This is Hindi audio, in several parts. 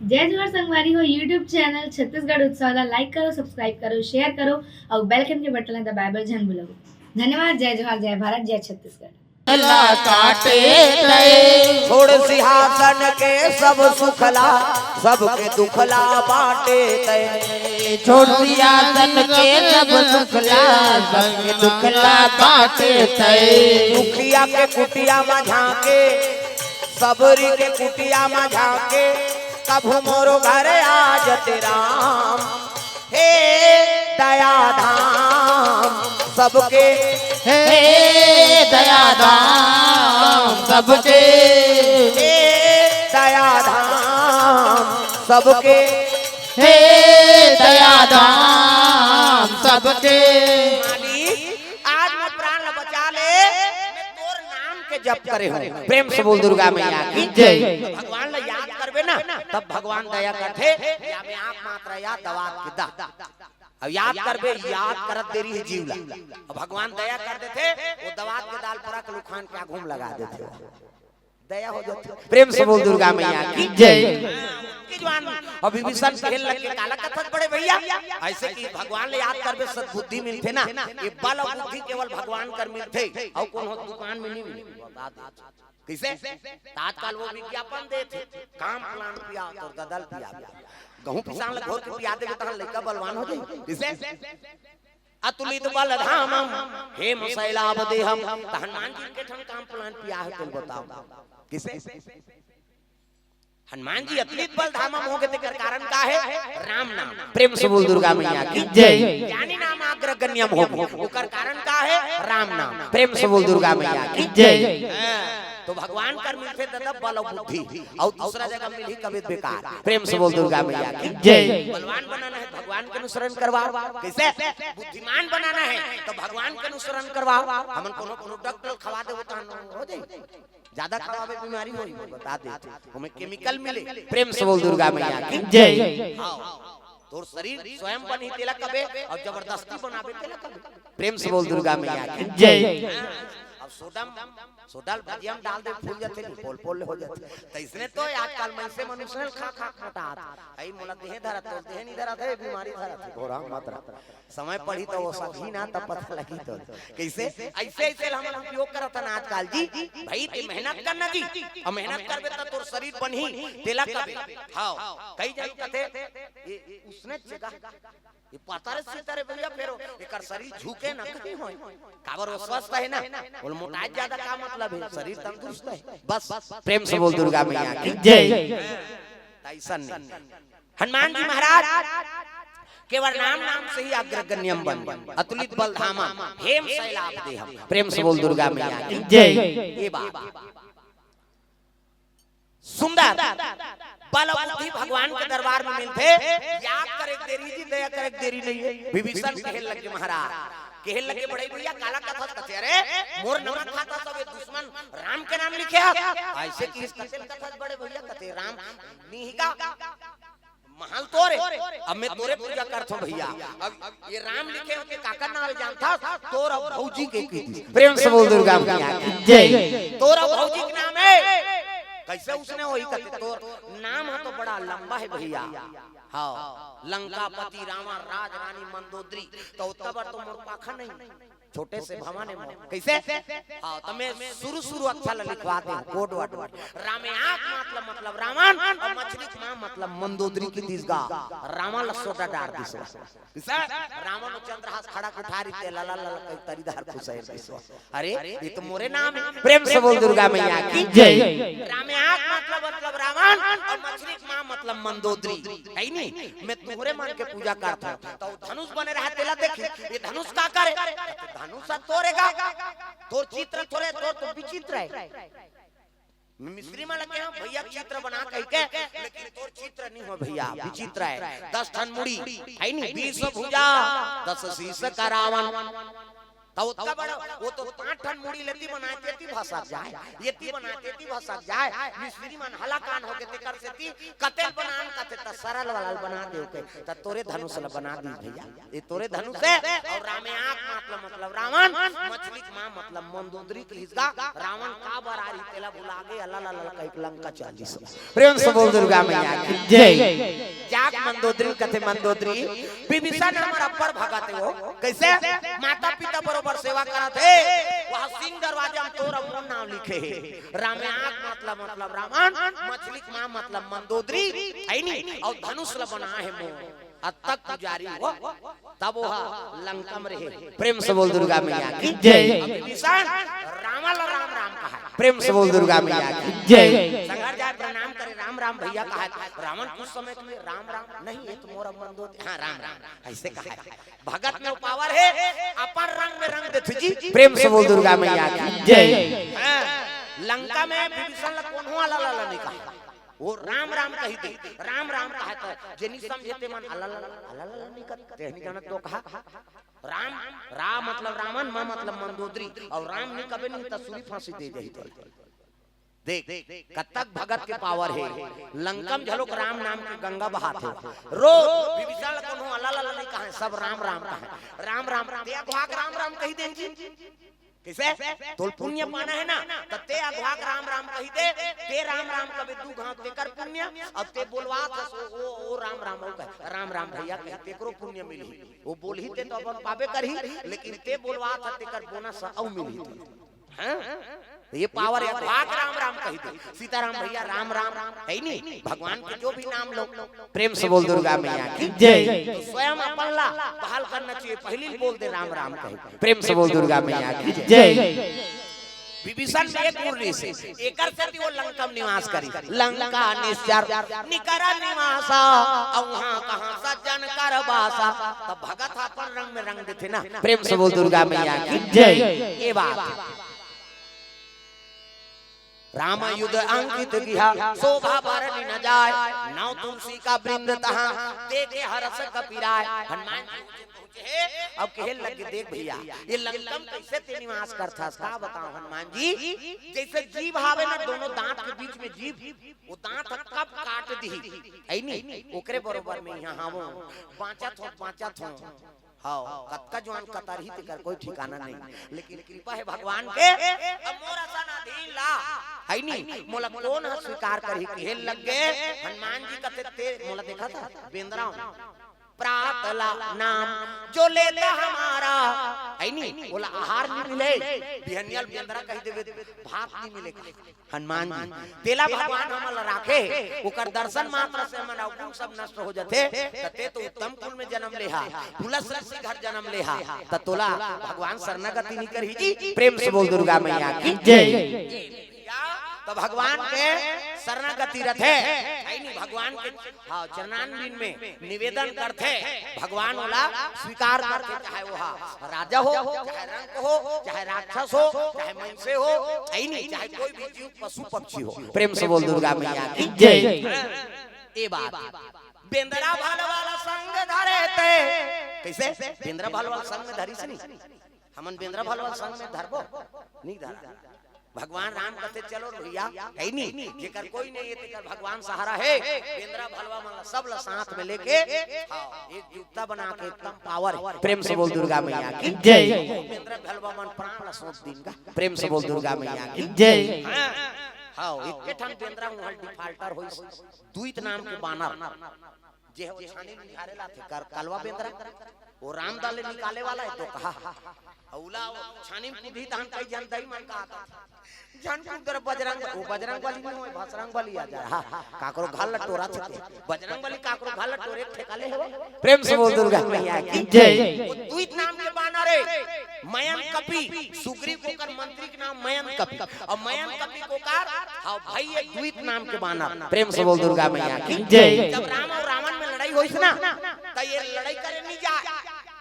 जय जोहार संगवारी हो यूट्यूब चैनल छत्तीसगढ़ उत्सव लाइक करो सब्सक्राइब करो शेयर करो और बेल आइकन के बटन दबाए जन भूलो। धन्यवाद। जय जोहार जय भारत जय छत्तीसगढ़। काटे तय छोड़ सिंहासन के सब सुखला सबके दुखला बाटे तय छोड़ सिंहासन के सब सुखला सबके दुखला बाटे तय दुखिया के कुटिया में झांके सबरी के कुटिया में झांके कभू मोरो घरे आज राम हे दया धाम सबके हे दया धाम सबके हे दया धाम सबके हे दया धाम सबके आज मैं प्राण बचा ले मैं तोर नाम के जप करे हूँ। प्रेम से बोल दुर्गा मैया की जय। भगवान ने याद करबे ना तब भगवान दया करते या में आंख मात्र याद दवात के दा अब याद करबे याद करत देरी है जीवला अब भगवान दया कर देते वो दवात के दाल पर लुखान क्या घूम लगा देते दया हो जाती। प्रेम से बोल दुर्गा मैया की जय। अभी भी सन खेल लग के काला कथक पड़े भैया ऐसे कि भगवान ले याद करबे सद्बुद्धि मिलते ना ये बल और बुद्धि केवल भगवान कर मिलते और कौन हो दुकान में नहीं मिले बता दे कैसे तात्काल वो विज्ञापन देते काम प्लान पिया तो गदल पिया गहूं किसान लग घोर के पिया देबे त लइका बलवान हो जाई कैसे अतुलित बल धाम हे मसैलाब देहम त हनुमान जी के ठन काम प्लान पिया है तुम बताओ किसे हनुमान जी अतुलित बल धाम हो के तेकर कारण का है राम नाम। प्रेम से बोल दुर्गा मैया की जय। ज्ञानी नाम अग्रगण्यम हो ओकर कारण का है राम नाम। प्रेम से बोल दुर्गा मैया की जय। तो भगवान कर मिलते दादा बल और बुद्धि और दूसरा जगह मिली कभी बेकार। प्रेम से बोल दुर्गा मैया की जय। बलवान बनाना है भगवान के अनुसरण करवाओ कैसे बुद्धिमान बनाना है तो भगवान के अनुसरण करवाओ हमन कोनो डॉक्टर खवा दे हो जाए ज्यादा खराबे बीमारी होई बता दे हमें केमिकल मिले। प्रेम से बोल दुर्गा मैया की जय। तोर शरीर स्वयं बनी तेला कबे और जबरदस्ती बनावे तेला कबे। प्रेम से बोल दुर्गा मैया की जय। अब सोडल भजियम डाल दे फूल जाते पोल पोल हो जाते तो इसने तो आजकल मनुष्य मनुष्य खा खा खाता आई मोला देह धरा तो देह नहीं धरा थे बीमारी धरा थे घोड़ा मात्रा समय पढ़ी तो वो सही ना तब पता लगी तो कैसे ऐसे ऐसे हम उपयोग करत ना आजकल जी भाई ते मेहनत करना जी और मेहनत करबे त तोर शरीर बनही तेला कबे हां कई जन कहते उसने जगह ये पता रे सितारे भैया फेरो एकर शरीर झुके ना कहीं होय काबर वो स्वस्थ है ना बोल मोटाई ज्यादा का मतलब है शरीर तंदुरुस्त है बस। प्रेम से बोल दुर्गा मैया की जय। ऐसन हनुमान जी महाराज केवल नाम से ही अग्रगण्यम बन अतुलित बल धामा हेम शैलाभ देहम। प्रेम से बोल दुर्गा मैया की जय। ये बात सुंदर बल और बुद्धि भगवान के दरबार में मिलते याद करे देरी जी दया करे देरी नहीं है। विभीषण खेल लगे महाराज कहल लगे बड़े भैया काला कथा कहते अरे मोर नमक खाता सब ये दुश्मन राम के नाम लिखे ऐसे कि इस कथा बड़े भैया कहते राम निहिका महल तोरे अब मैं तोरे पूजा करता हूं भैया अब ये राम लिखे होते काका नाम जानता तोरा भौजी के की। प्रेम से बोल दुर्गा मैया की जय। तोरा भौजी के नाम है कैसे उसने वही कहते तोर नाम है तो बड़ा लंबा है भैया हाँ लंकापति रावण राज रानी मंदोदरी तो तबर तो मोर पाखा नहीं छोटे से भवाने कैसे हाँ तो मैं शुरू अच्छा लिखवा दे कोड वर्ड रामे आंख मतलब रावण और मछली मां मतलब मंदोदरी की दिसगा रावण लसोटा डार दिसवा किसा रावण चंद्रहास खड़ा कुठारी ते लाला लाला तरीदार खुसैर दिसवा अरे ये तो मोरे नाम है। प्रेम से बोल दुर्गा मैया की जय। रामे आंख मतलब रावण और मछली मां मतलब मंदोदरी है नहीं मैं तुम्हारे मन के पूजा करता तो धनुष बने रहा तेला देखी ये धनुष का करे धनुष तोरेगा तोर चित्र थोड़े तोर तो विचित्र है मिस्त्री में लगे भैया चित्र बना कह के लेकिन तोर चित्र नहीं हो भैया विचित्र है 10 ठन मुड़ी है नहीं 20 भुजा 10 शीश का रावण तो उसका बड़ा वो तो 5 टन मुड़ी लेती बनाते थी भाषा जाए ये ती बनाते थी भाषा जाए मिस्त्री मन हलाकान हो के तेकर से ती कतेल बनान कते त सरल वाला बना दे के त तोरे धनुष ल बना दी भैया ये तोरे धनुष है और रामे आंख मतलब रावण मछली मां मतलब मंदोदरी की हिस्सा रावण का बरारी तेला बुला गए अल्लाह अल्लाह कह लंका 40 प्रेम से बोल दुर्गा मैया की जय जाक मंदोदरी कथे मंदोदरी विभीषण हमारा पर भगाते हो कैसे माता पिता बरोबर सेवा करत है वहां सिंह दरवाजे में तोरा मोर नाम लिखे है रामे आंख मतलब रावण मछली मां मतलब मंदोदरी है नी और धनुष ल बना है मोर तक पुजारी हो तब वह लंका में रहे प्रेम से बोल दुर्गा मैया की जय विभीषण रावण राम राम कहा प्रेम से बोल दुर्गा मैया की जय संघर जाए प्रणाम करे राम राम भैया कहा रावण कुछ समय के लिए राम राम नहीं ये तो मोर मंदोदरी हां राम राम ऐसे कहा भगत में पावर है अपन रंग में रंग देथ जी प्रेम से बोल दुर्गा मैया की जय लंका में विभीषण कौन हुआ ला नहीं कहा वो राम राम कही दे राम राम कहा तो जेनी समझते मन अल्लाह नहीं करते नहीं जाना तो कहा राम राम मतलब रावण मां मतलब मंदोदरी और राम नहीं कबे नहीं तो सूरी फांसी दे दे देख कतक भगत के पावर है लंकम झलोक राम नाम की गंगा बहाते रोज विभीषण को अल्लाह नहीं कहा सब राम राम कहा राम राम ते भाग राम राम कही दे जी कैसे तोल पुण्य पाना है ना तो ते अघवाक राम राम कही दे ते राम राम कबे दू घाव ते कर पुण्य अब ते बोलवा ओ राम राम हो गए राम राम भैया कहते करो पुण्य मिली वो बोल ही ते तो अपन पावे करही लेकिन ते बोलवा था ते कर बोनस औ मिली हां ये पावर है भाग राम राम कही दे सीताराम भैया राम राम है नहीं भगवान के जो भी नाम लो प्रेम से बोल दुर्गा मैया की जय तो स्वयं अपन ला बहाल करना चाहिए पहले ही बोल दे राम राम कही प्रेम से बोल दुर्गा मैया की जय विभीषण एक मुरली से एकर से वो लंका निवास करी लंका निश्चर निकरा निवासा और वहां कहां सज्जन कर बासा तब भगत अपन रंग में रंग देते ना प्रेम से बोल दुर्गा मैया की जय ये बात राम युद्ध अंकित किया शोभा भरनी न जाए नौ तुलसी का वृंद तहां देखे हर्ष कपिराय हनुमान जी अब कहल लगे देख भैया ये लंकम कैसे ते निवास करता का बताओ हनुमान जी जैसे जीभ आवे ना दोनों दांत के बीच में जीभ वो दांत कब काट दी है नहीं ओकरे बरोबर में यहां वो पांचा थो हां कतका जवान कतर ही तेकर कोई ठिकाना नहीं लेकिन कृपा है भगवान के अब मोरा सन अधीन ला है नहीं मोला कौन स्वीकार करही खेल लग गए हनुमान जी कते ते मोला देखा था बेंद्रा प्रातला नाम जो लेता हमारा है नहीं बोला आहार नहीं मिले बिहनियल बेंद्रा कह देवे भात नहीं मिलेगा हनुमान जी तेला भगवान हमल राखे ओकर दर्शन मात्र से मन अवगुण सब नष्ट हो जाते तते तो उत्तम कुल में जन्म लेहा तुलस ऋषि घर जन्म लेहा त तोला भगवान शरणागति नहीं करही जी प्रेम से बोल दुर्गा मैया की जय तो भगवान के शरणागति रथे है नहीं भगवान के हां चरणानबिन में निवेदन करते भगवान वाला स्वीकार करते चाहे वो राजा हो चाहे रंग हो चाहे राक्षस हो चाहे मनुष्य हो है नहीं चाहे कोई भी जीव पशु पक्षी हो प्रेम से बोल दुर्गा मैया की जय ये बात बेंद्रा भाल वाला संग धरे ते कैसे बेंद्रा भाल वाला संग में धरी से नहीं हमन बेंद्रा भाल वाला संग में धरबो नहीं धरा भगवान राम कहते चलो भैया है नहीं जेकर कोई नहीं है तेकर भगवान सहारा है बेंद्रा भलवा मन सब ला साथ में लेके एक युक्ता बना के एकदम पावर प्रेम से बोल दुर्गा मैया की जय बेंद्रा भलवा मन प्राण ला सोच दिन का प्रेम से बोल दुर्गा मैया की जय हां एक ठन बेंद्रा मोहल डिफाल्टर होई दुईत नाम के बानर जे हो छाने निकारेला थे कर कलवा बेंद्रा वो रामदाले निकाले वाला है तो कहा औला छानी कुधी तान कई जनता ही मन का आता जान कुदर बजरंग वो बजरंग वाली नहीं होय भसरंग वाली आ जाए हां काकरो घाल लटोरा छते बजरंग वाली काकरो घाल लटोरे ठेकाले है प्रेम से बोल दुर्गा मैया की जय वो दुईत नाम के बानर है मयन कपि सुग्रीव को कर मंत्री के नाम मयन कपि और मयन कपि को कर हां भाई ये दुईत नाम के बानर प्रेम से बोल दुर्गा मैया की जय जब राम और रावण में लड़ाई होई ना त ये लड़ाई करे नहीं जाए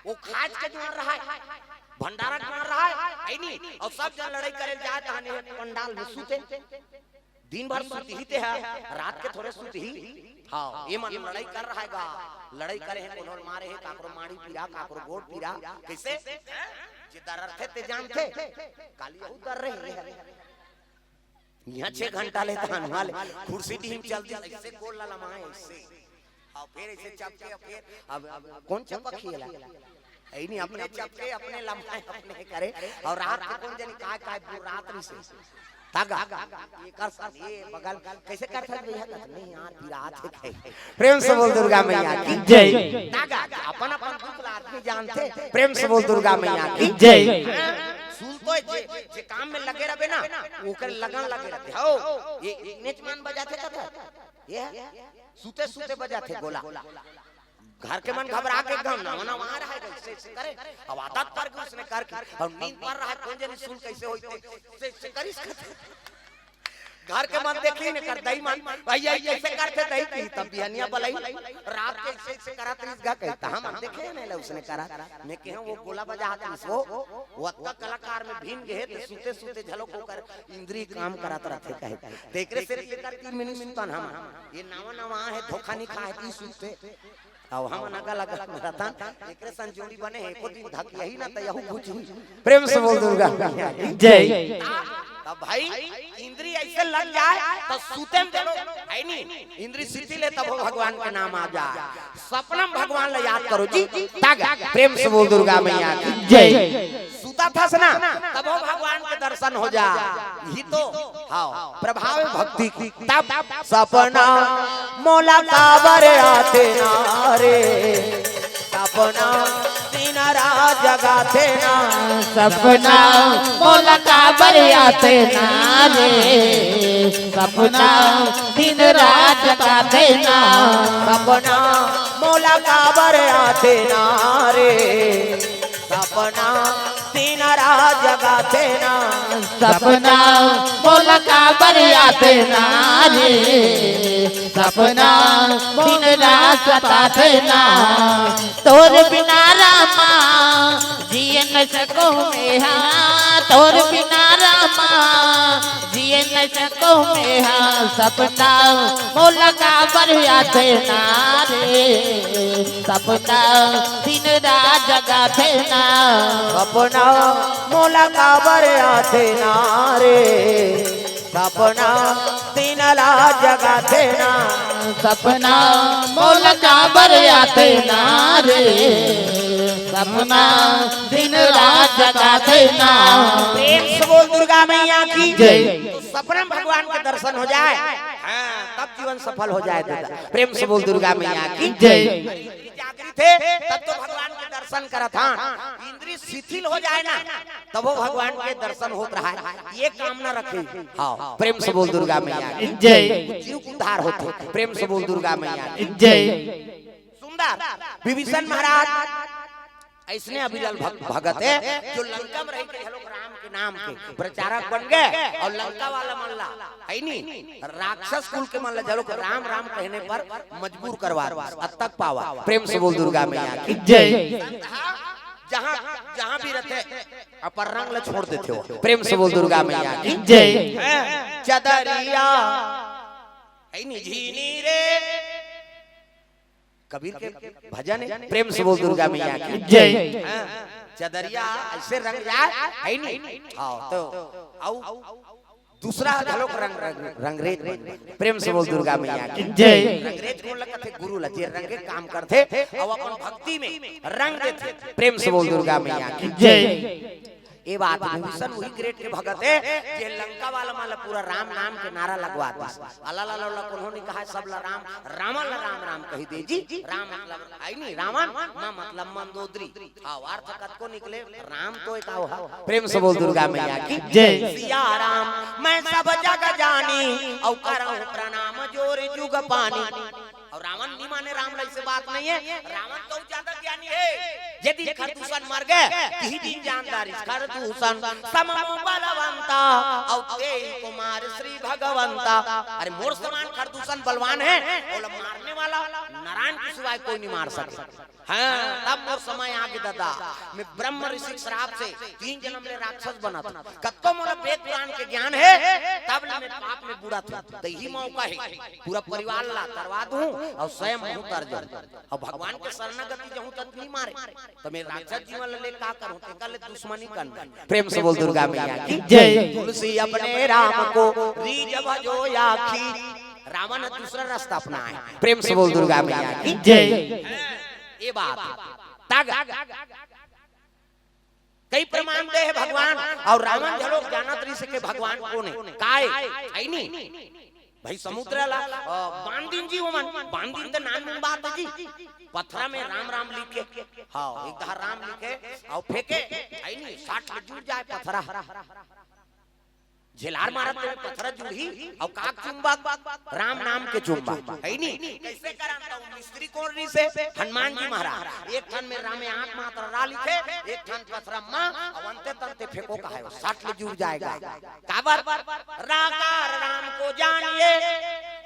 वो खाज के जोर रहा है भंडारा कर रहा है नहीं और सब जन लड़ाई करे जात हने पंडाल में सूते दिन भर सूती ही ते है रात के थोड़े सूती ही हां ये मन लड़ाई कर रहा है गा लड़ाई करे हैं कोनो मारे हैं काकरो माड़ी पीरा काकरो गोड़ पीरा कैसे जे दरर थे ते जानते काली यहू दर रही है यहाँ 6 घंटा लेता हनुमान कुर्सी टीम चलती ऐसे गोल ललमाए ऐसे और फिर ऐसे चपके फिर अब कौन चपक खेला ऐ नहीं अपने चपके अपने लम्हाए अपने करे और रात को कौन जानी काय रात से तागा ये कर सन ये बगल कैसे कर सकते भैया नहीं यार विराट है प्रेम से बोल दुर्गा मैया की जय तागा अपन अपन दुख आदमी जानते प्रेम से बोल दुर्गा मैया की जय सुन तो जे काम में लगे रहे ना ओकर लगन लगे रहते हो ये नेचमान बजाते था ये सूते सूते बजाते गोला घर के मन घबरा के एकदम ना वहां रहा कैसे करे अब आदत पर के उसने कर और नींद पर रहा कौन जाने सुन कैसे होते से करिस घर के मन देखी ने कर दई मन भैया कैसे करते दई की तब बिहनिया बलाई रात के ऐसे करा त्रिसगा कहता हम देखे नहीं ला उसने करा मैं कहे वो गोला बजाता इसको वो अत्ता कलाकार में भीन गए तो सूते सूते झलक होकर इंद्री काम करात रहते कहे देखरे से लेकर 3 मिनट सुनता हम ये नवा है धोखा नहीं खाए ती सूते और हम नगा लगा रहता एकरे संजोड़ी बने एको दिन धक यही ना त यहू कुछ प्रेम से बोल दुर्गा जय तब भाई इंद्री ऐसे लग जाए तो सूते में चलो है नहीं इंद्री सिद्धि ले तब भगवान का नाम आ जाए सपना भगवान ले याद करो जी तागा प्रेम से बोल दुर्गा मैया की जय सूता था ना तब भगवान के दर्शन हो जाए ही तो हां प्रभाव भक्ति की तब सपना मोला काबर आते ना रे सपना दिन रात जगाते ना सपना मोला काबर आते ना रे सपना दिन रात जगाते ना सपना मोला काबर आते ना रे सपना दिन रात जगाते ना सपना मोला काबर आते ना रे सपना दिन रात जगाते ना तोर बिना रामा जिए न सको मेहा तोर बिना रामा जिए न सको मेहा सपना मोला काबर आते ना रे सपना दिन रात जगाते ना सपना मोला काबर आते ना रे सपना दिन रात जगाते ना सपना मोला काबर आते ना रे सपना दिन रात जगाते ना प्रेम से बोल दुर्गा मैया की जय तो सपना भगवान के दर्शन हो जाए हाँ तब जीवन सफल हो जाए दादा प्रेम से बोल दुर्गा मैया की जय जागृत थे तब तो भगवान के दर्शन करा था इंद्री शिथिल हो जाए ना तब वो भगवान के दर्शन होता रहा है ये काम ना रखे हाँ प्रेम से बोल दुर्गा मैया की जय जीव उद्धार होते प्रेम से बोल दुर्गा मैया की जय सुंदर विभीषण महाराज ऐसने अभिलाल भगत है जो लंका में रह के लोग राम के नाम के प्रचारक बन गए और लंका वाला मल्ला है नहीं राक्षस कुल के मल्ला जो लोग राम राम कहने पर मजबूर करवा अब तक पावा प्रेम से बोल दुर्गा मैया की जय जहाँ जहाँ भी रहते अपर रंग ल छोड़ देते हो प्रेम से बोल दुर्गा मैया की जय चदरिया है नहीं झीनी रे कबीर के भजन है प्रेम से बोल दुर्गा मैया की जय चदरिया ऐसे रंग जाए है नहीं हाँ तो आओ दूसरा झलक रंगरेज प्रेम से बोल दुर्गा मैया की जय रंगरेज कौन लगते गुरु लजे रंगे काम करते और अपन भक्ति में रंग देते प्रेम से बोल दुर्गा मैया की जय ये बात विभीषण वही ग्रेट के भगत है जे लंका वाला माला पूरा राम नाम के नारा लगवाता अल्लाह ला ला उन्होंने कहा सब ला राम रामा ला राम राम कही दे जी राम मतलब आई नहीं रावण मां मतलब मंदोदरी हां अर्थ कत को निकले राम तो एक आओ प्रेम से बोल दुर्गा मैया की जय सिया राम मैं सब जग जानी औ करऊं प्रणाम जोर जुग पानी और रावण नहीं माने राम से बात नहीं है रावण तो ज्यादा ज्ञानी है यदि खरदूषण मर गए यही दिन जानदारी खरदूषण सममो बलवंता और ते कुमार श्री भगवंता अरे मोर समान खरदूषण बलवान है और मारने वाला नारायण के सिवाय कोई नहीं मार सकता। हाँ, तब मोर समय आगे दादा मैं ब्रह्म ऋषि श्राप से 3 जन्म ले राक्षस बना था। कत्तो मोला वेद पुराण के ज्ञान है, तब मैं पाप में बुरा था। तो यही मौका है पूरा परिवार ला तरवा दूं और स्वयं मुंह तर जाऊं और भगवान के शरणागति जाऊं तब नहीं मारे तो मैं राक्षस जीवन ले का करूं, कल दुश्मनी करना। प्रेम से बोल दुर्गा मैया की जय। तुलसी अपने राम को रीज भजो आखी, रावण दूसरा रास्ता अपना है। प्रेम से बोल दुर्गा मैया की जय। ये बात ताग कई प्रमाण दे है भगवान और रावण झलो जानत रही से के भगवान कौन है काय है नहीं भाई समुद्र ला बांदीन जी ओमन बांदीन तो नाम में बात है जी पत्थरा में राम राम लिखे। हाँ एक बार राम लिखे और फेंके है नहीं 60 में जुड़ जाए पत्थरा झेलार मारत में पत्थर जुड़ी और काक चुंबक राम नाम के चुंबक है नहीं। कैसे कराता हूँ मिस्त्री कौन री से हनुमान जी महाराज एक ठन में रामे आंख मात्र रा लिखे एक ठन पत्थर मां और अंते तंते फेंको का है 60 में जुड़ जाएगा। काबर राकार राम को जानिए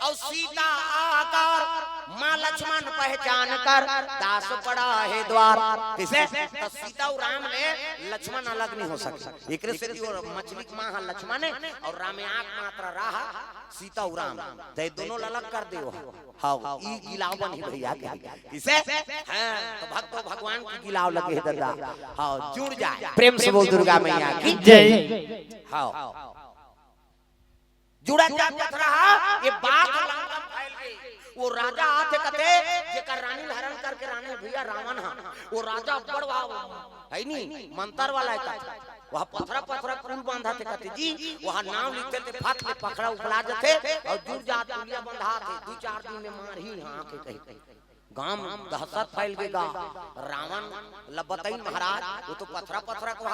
और सीता आकार मां लक्ष्मण पहचान कर दास पड़ा है द्वार। किसे तो सीता और राम ने लक्ष्मण अलग नहीं हो सकता। एक से मछली मां लक्ष्मण है और राम आंख मात्र रहा सीता और राम तो दोनों अलग कर दे। हाँ ई गिलाव बनी भैया किसे हां तो भक्तो भगवान की गिलाव लगे दादा। हाँ जुड़ जाए। प्रेम से बोल दुर्गा मैया की जय। हाँ जुड़ा जा रहा ये बात लंका फैल गई। वो राजा आते कथे जेकर रानी हरण करके रानी भैया रावण हा वो राजा बड़वा है नहीं मंतर वाला है कथा वह पथरा पथरा पुल बांधा थे कथे जी वहां नाम लिखते थे फात ले पकड़ा उखला जाते और जुड़ जा दुनिया बंधा थे 2-4 दिन में मार ही हां के कही गांव दहशत फैल गएगा। रावण लबतई महाराज वो तो पथरा पथरा को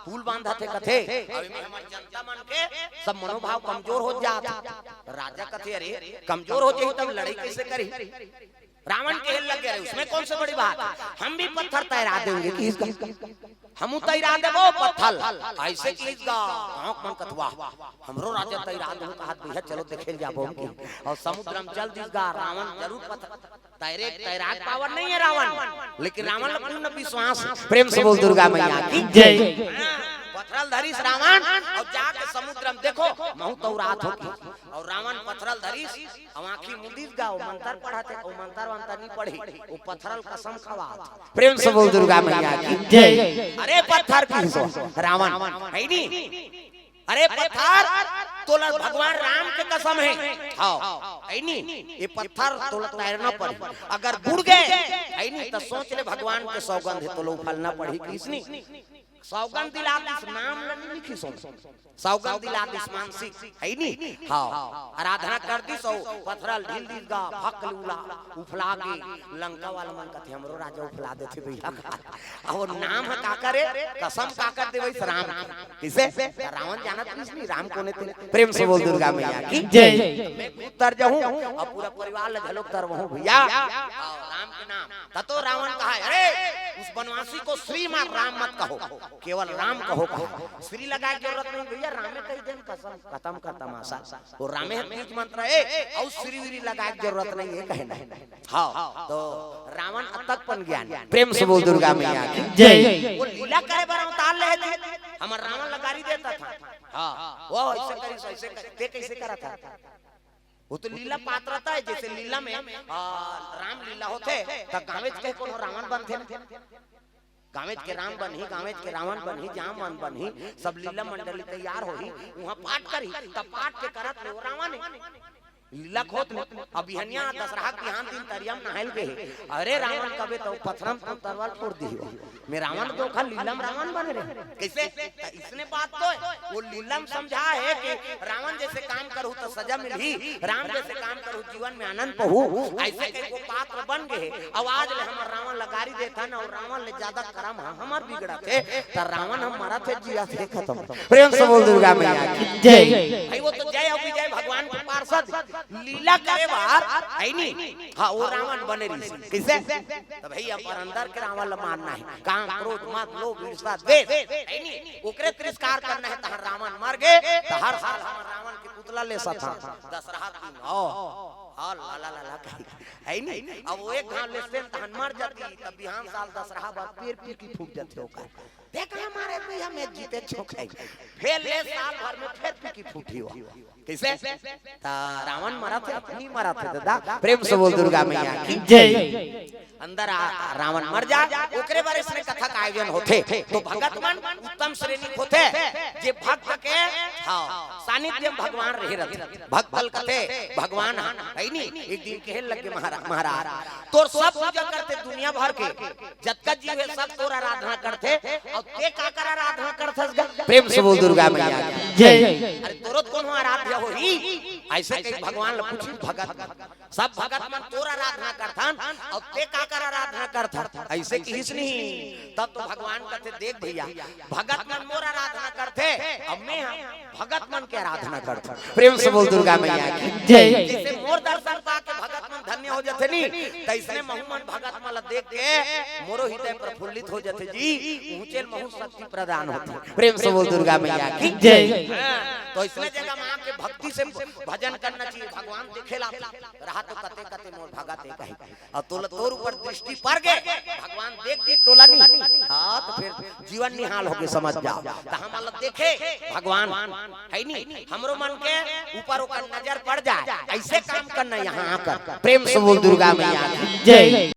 पुल बांधा थे कथे अभी में हमारी जनता मन के सब मनोभाव कमजोर हो जाता। राजा कथे अरे कमजोर हो जाए तब लड़ाई कैसे करी। रावण के हिल लग गए उसमें कौन सी बड़ी बात हम भी पत्थर तैरा देंगे कि हम तैरा देबो पत्थर ऐसे की गांव मन कथवा हमरो राजा तैरा दो कहा भैया चलो देखे जाबो और समुद्र में चल दिस गा रावण जरूर पत्थर तैरे तैराक पावर नहीं है रावण लेकिन रावण में पूर्ण विश्वास। प्रेम से बोल दुर्गा मैया की जय। पथरल धरीस रावण और जाके समुद्र में देखो महू तो रात होगी और रावण पथरल धरीस और आंखी मुंदीस गाओ मंत्र पढ़ाते ओ मंत्र वंतर नहीं पढ़ी वो पथरल कसम खवा। प्रेम से बोल दुर्गा मैया की जय। अरे पत्थर की रावण है नहीं अरे पत्थर तो भगवान राम के कसम है। हाँ है नहीं ये पत्थर तो तैरना पड़े अगर बुड़ गए है नहीं तो सोच ले भगवान के सौगंध है तो लो फलना पड़ी किसनी सौगंध दिलातिस नाम नहीं लिखी सौगंध दिलातिस मानसिक है नहीं। हाँ आराधना कर दी सौ पथरल ढील दी गा फक लूला उफला के लंका वाला मन कहते हमरो राजा उफला देते भैया और नाम है का करे कसम का कर दे वैसे राम किसे रावण जानत नहीं राम कोने थे। प्रेम से बोल दुर्गा मैया की जय। मैं उतर जाऊं और पूरा परिवार ले झलोक तर वहूं भैया राम के नाम ततो रावण कहा अरे उस बनवासी को श्री मां राम मत कहो केवल राम कहो। श्री लगा की जरूरत नहीं भैया रामे कही देन कसम खत्म का तमाशा वो रामे बीज मंत्र है और श्री विरी लगा की जरूरत नहीं है कहना। हाँ तो रावण अतकपन ज्ञान। प्रेम से बोल दुर्गा मैया की जय। वो लीला करे बार उतार ले हमार रावण लगारी देता था। हाँ वो ऐसे करी ऐसे ते कैसे करा था वो तो लीला पात्रता है जैसे लीला में राम लीला होते तो गावेज के कोनो रावण बनते गावेज के राम बन ही गावेज के रावण बन ही जाम बन ही सब लीला मंडली तैयार हो ही वहां पाठ करी तब पाठ के करत वो रावण लीला खोत में अब हनिया दशहरा के हां दिन तरियम नहल गए अरे रावण कबे तो पत्थरम तो तलवार फोड़ दी मैं रावण तो खा लीलम रावण बने रहे कैसे इसने बात तो वो लीलम समझा है कि रावण जैसे काम करूं तो सजा मिली राम जैसे काम करूं जीवन में आनंद पाऊं ऐसे के वो पात्र बन गए। आवाज ले हमर रावण लगारी देता ना और रावण ले ज्यादा करम हमर बिगड़ा थे तो रावण हम मरा थे जिया थे खत्म। प्रेम से बोल दुर्गा मैया की जय। भाई वो तो जय और विजय भगवान के पार्षद लीला करे बार है नहीं। हाँ वो रावण बने रही किसे तो भैया पर अंदर के रावण मानना है काम क्रोध मत लोभ ईर्ष्या द्वेष है नहीं ओकरे तिरस्कार करना है तो रावण मर गए तो हर साल हम रावण के पुतला ले सकता दशहरा दिन हाँ ला है नहीं। अब वो एक घाव लेते धान मर जाती तब बिहान साल दशहरा बाद पेड़ पीकी फूट जाते होगा देख हमारे भैया में जीते छोखे फिर ले साल भर में फिर पीकी फूटी हो कैसे ता रावण मरा थे अपनी मरा थे दादा प्रेम से बोल दुर्गा मैया की जय। अंदर रावण मर जा ओकरे बारे में कथा का आयोजन होते तो भगत मन उत्तम श्रेणी होते जे भक्त के हां सानिध्य भगवान रहे रहते भक्त बल कथे भगवान है नहीं एक दिन कहे लगे महाराज तो सब पूजा करते दुनिया भर के जतका जीव है सब तोर आराधना करते और ते का कर आराधना करथस प्रेम से बोल दुर्गा मैया जय। अरे तोरो कौन आराध्य होई ऐसे कई भगवान ल पूछी भगत सब भगत मन तोर आराधना करथन और ते का कर आराधना करथन ऐसे किस नहीं तब तो भगवान कहते देख भैया भगत मन मोर आराधना करते अब मैं भगत मन के आराधना करते प्रेम से बोल दुर्गा मैया की जय। जैसे मोर दर्शन पाके भगत मन धन्य हो जाते नहीं तैसने महु मन भगत मन देख के मोरो हृदय प्रफुल्लित हो जाते जी ऊंचे महु शक्ति प्रदान होती प्रेम से बोल दुर्गा मैया की जय। तो इसलिए जगह मां के भक्ति से भजन करना चाहिए भगवान देखेला रहा तो कते कते मोर भगत एक है और तोर ऊपर दृष्टि पड़ गए भगवान देख दी तोला नहीं हां तो फिर जीवन निहाल होके समझ जाओ तो हम अलग देखे भगवान है नहीं हमरो मन के ऊपर ओकर नजर पड़ जाए ऐसे काम करना यहां आकर प्रेम से बोल दुर्गा मैया की जय।